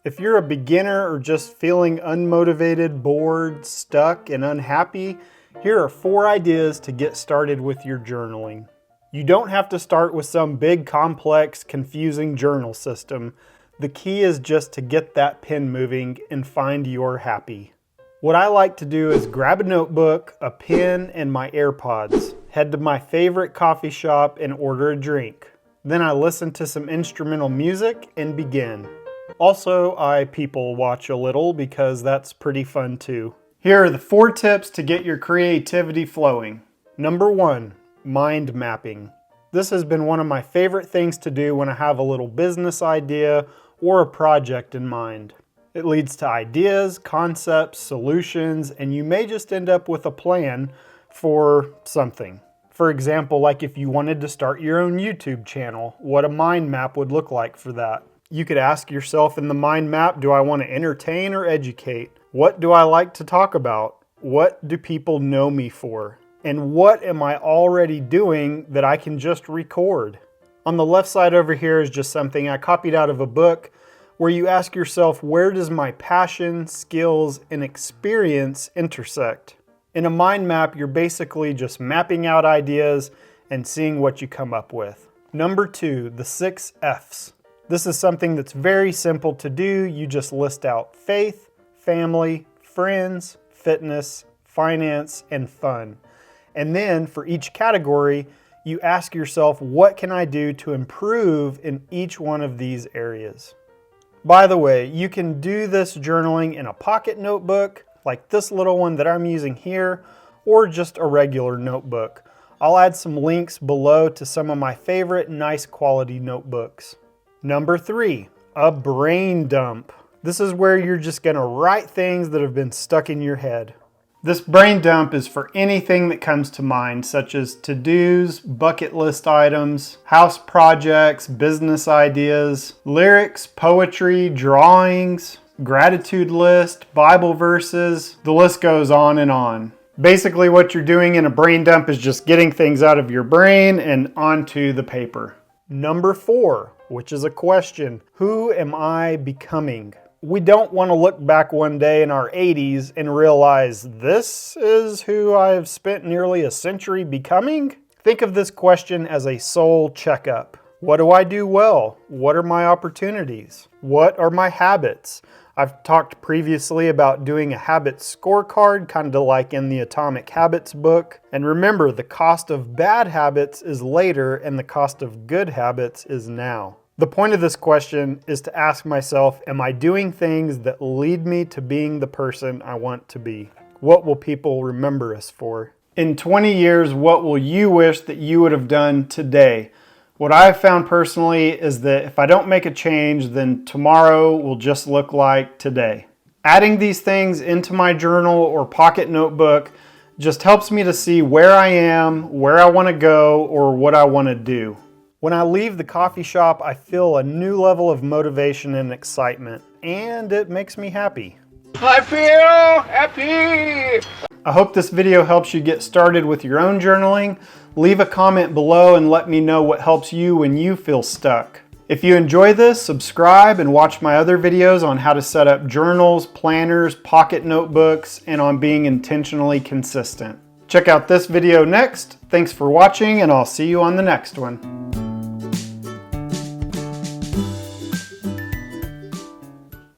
If you're a beginner or just feeling unmotivated, bored, stuck, and unhappy, here are 4 ideas to get started with your journaling. You don't have to start with some big, complex, confusing journal system. The key is just to get that pen moving and find your happy. What I like to do is grab a notebook, a pen, and my AirPods. Head to my favorite coffee shop and order a drink. Then I listen to some instrumental music and begin. Also, I people watch a little because that's pretty fun too. Here are the 4 tips to get your creativity flowing. Number 1, mind mapping. This has been one of my favorite things to do when I have a little business idea or a project in mind. It leads to ideas, concepts, solutions, and you may just end up with a plan for something. For example, like if you wanted to start your own YouTube channel, what a mind map would look like for that. You could ask yourself in the mind map, do I want to entertain or educate? What do I like to talk about? What do people know me for? And what am I already doing that I can just record? On the left side over here is just something I copied out of a book where you ask yourself, where does my passion, skills, and experience intersect? In a mind map, you're basically just mapping out ideas and seeing what you come up with. Number 2, the 6 F's. This is something that's very simple to do. You just list out faith, family, friends, fitness, finance, and fun. And then for each category, you ask yourself, what can I do to improve in each one of these areas? By the way, you can do this journaling in a pocket notebook, like this little one that I'm using here, or just a regular notebook. I'll add some links below to some of my favorite nice quality notebooks. Number 3, a brain dump. This is where you're just gonna write things that have been stuck in your head. This brain dump is for anything that comes to mind, such as to-dos, bucket list items, house projects, business ideas, lyrics, poetry, drawings, gratitude list, Bible verses, the list goes on and on. Basically what you're doing in a brain dump is just getting things out of your brain and onto the paper. Number 4, which is a question. Who am I becoming? We don't want to look back one day in our 80s and realize this is who I have spent nearly a century becoming? Think of this question as a soul checkup. What do I do well? What are my opportunities? What are my habits? I've talked previously about doing a habits scorecard, kind of like in the Atomic Habits book. And remember, the cost of bad habits is later and the cost of good habits is now. The point of this question is to ask myself, am I doing things that lead me to being the person I want to be? What will people remember us for? In 20 years, what will you wish that you would have done today? What I've found personally is that if I don't make a change, then tomorrow will just look like today. Adding these things into my journal or pocket notebook just helps me to see where I am, where I want to go, or what I want to do. When I leave the coffee shop, I feel a new level of motivation and excitement, and it makes me happy. I feel happy! I hope this video helps you get started with your own journaling. Leave a comment below and let me know what helps you when you feel stuck. If you enjoy this, subscribe and watch my other videos on how to set up journals, planners, pocket notebooks, and on being intentionally consistent. Check out this video next. Thanks for watching, and I'll see you on the next one.